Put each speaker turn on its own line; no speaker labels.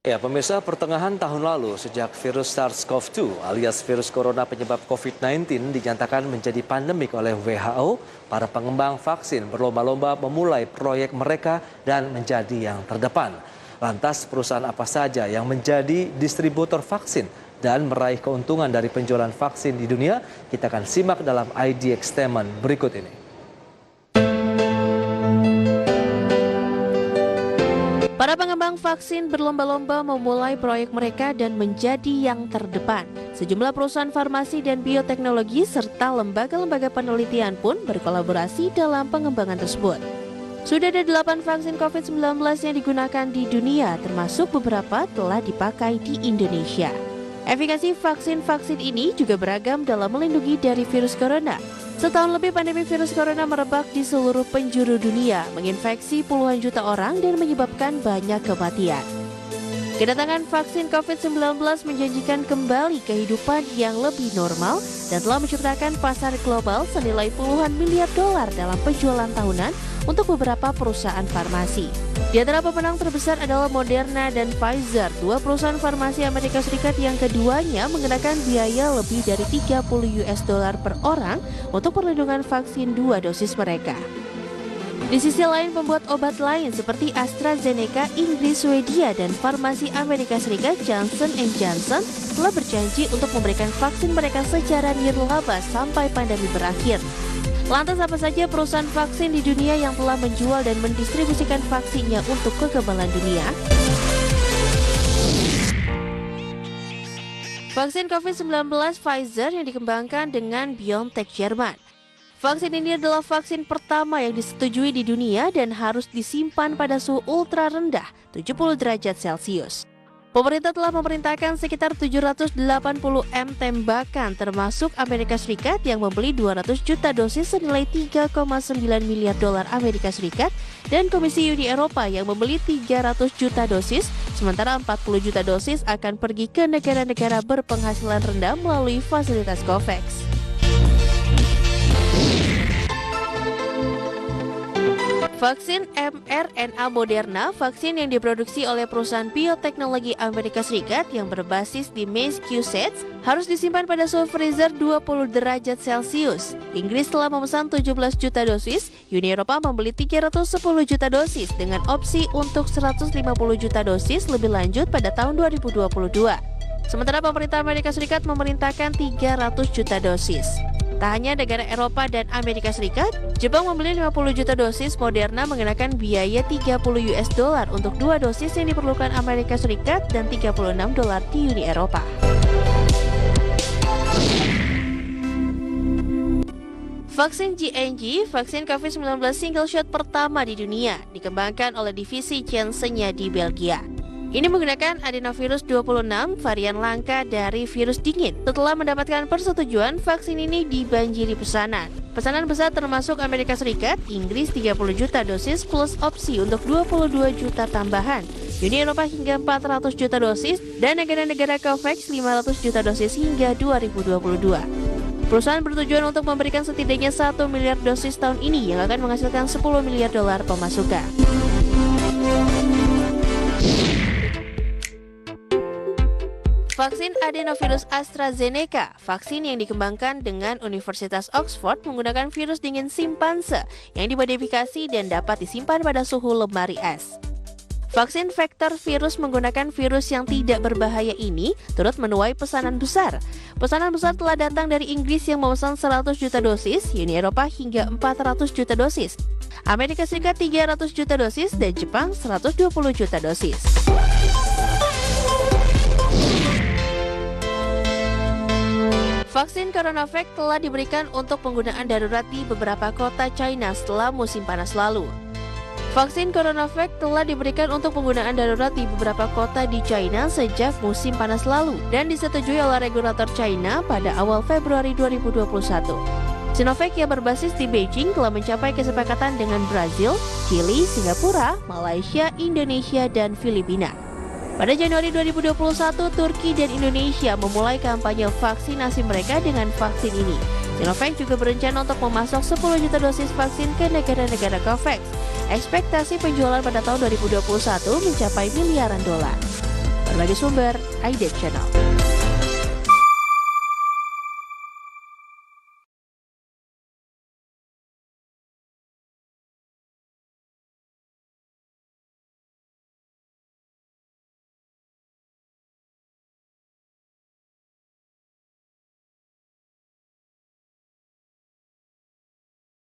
Ya, pemirsa, pertengahan tahun lalu sejak virus SARS-CoV-2 alias virus corona penyebab COVID-19 dinyatakan menjadi pandemik oleh WHO, para pengembang vaksin berlomba-lomba memulai proyek mereka dan menjadi yang terdepan. Lantas perusahaan apa saja yang menjadi distributor vaksin dan meraih keuntungan dari penjualan vaksin di dunia? Kita akan simak dalam IDX Statement berikut ini.
Para pengembang vaksin berlomba-lomba memulai proyek mereka dan menjadi yang terdepan. Sejumlah perusahaan farmasi dan bioteknologi serta lembaga-lembaga penelitian pun berkolaborasi dalam pengembangan tersebut. Sudah ada 8 vaksin COVID-19 yang digunakan di dunia, termasuk beberapa telah dipakai di Indonesia. Efikasi vaksin-vaksin ini juga beragam dalam melindungi dari virus corona. Setahun lebih pandemi virus corona merebak di seluruh penjuru dunia, menginfeksi puluhan juta orang dan menyebabkan banyak kematian. Kedatangan vaksin COVID-19 menjanjikan kembali kehidupan yang lebih normal dan telah menciptakan pasar global senilai puluhan miliar dolar dalam penjualan tahunan untuk beberapa perusahaan farmasi. Di antara pemenang terbesar adalah Moderna dan Pfizer, dua perusahaan farmasi Amerika Serikat yang keduanya mengenakan biaya lebih dari 30 US dollar per orang untuk perlindungan vaksin 2 dosis mereka. Di sisi lain, pembuat obat lain seperti AstraZeneca, Inggris, Swedia, dan farmasi Amerika Serikat Johnson & Johnson telah berjanji untuk memberikan vaksin mereka secara nirlaba sampai pandemi berakhir. Lantas apa saja perusahaan vaksin di dunia yang telah menjual dan mendistribusikan vaksinnya untuk kekebalan dunia? Vaksin COVID-19 Pfizer yang dikembangkan dengan BioNTech Jerman. Vaksin ini adalah vaksin pertama yang disetujui di dunia dan harus disimpan pada suhu ultra rendah 70 derajat Celcius. Pemerintah telah memerintahkan sekitar 780 M tembakan termasuk Amerika Serikat yang membeli 200 juta dosis senilai 3,9 miliar dolar Amerika Serikat dan Komisi Uni Eropa yang membeli 300 juta dosis, sementara 40 juta dosis akan pergi ke negara-negara berpenghasilan rendah melalui fasilitas COVAX. Vaksin mRNA Moderna, vaksin yang diproduksi oleh perusahaan bioteknologi Amerika Serikat yang berbasis di Massachusetts, harus disimpan pada suhu freezer 20 derajat Celcius. Inggris telah memesan 17 juta dosis, Uni Eropa membeli 310 juta dosis dengan opsi untuk 150 juta dosis lebih lanjut pada tahun 2022. Sementara pemerintah Amerika Serikat memerintahkan 300 juta dosis. Tak hanya negara Eropa dan Amerika Serikat, Jepang membeli 50 juta dosis Moderna mengenakan biaya 30 US dollar untuk 2 dosis yang diperlukan Amerika Serikat dan 36 dolar di Uni Eropa. Vaksin JNJ, vaksin COVID-19 single shot pertama di dunia, dikembangkan oleh divisi Janssen-nya di Belgia. Ini menggunakan adenovirus 26, varian langka dari virus dingin. Setelah mendapatkan persetujuan, vaksin ini dibanjiri pesanan. Pesanan besar termasuk Amerika Serikat, Inggris 30 juta dosis plus opsi untuk 22 juta tambahan. Uni Eropa hingga 400 juta dosis dan negara-negara COVAX 500 juta dosis hingga 2022. Perusahaan bertujuan untuk memberikan setidaknya 1 miliar dosis tahun ini yang akan menghasilkan 10 miliar dolar pemasukan. Vaksin adenovirus AstraZeneca, vaksin yang dikembangkan dengan Universitas Oxford menggunakan virus dingin simpanse yang dimodifikasi dan dapat disimpan pada suhu lemari es. Vaksin vektor virus menggunakan virus yang tidak berbahaya ini turut menuai pesanan besar. Pesanan besar telah datang dari Inggris yang memesan 100 juta dosis, Uni Eropa hingga 400 juta dosis, Amerika Serikat 300 juta dosis, dan Jepang 120 juta dosis. Vaksin CoronaVac telah diberikan untuk penggunaan darurat di beberapa kota China setelah musim panas lalu. Vaksin CoronaVac telah diberikan untuk penggunaan darurat di beberapa kota di China sejak musim panas lalu dan disetujui oleh regulator China pada awal Februari 2021. Sinovac yang berbasis di Beijing telah mencapai kesepakatan dengan Brazil, Chili, Singapura, Malaysia, Indonesia, dan Filipina. Pada Januari 2021, Turki dan Indonesia memulai kampanye vaksinasi mereka dengan vaksin ini. Sinovac juga berencana untuk memasok 10 juta dosis vaksin ke negara-negara COVAX. Ekspektasi penjualan pada tahun 2021 mencapai miliaran dolar. Berbagai sumber, Aided Channel.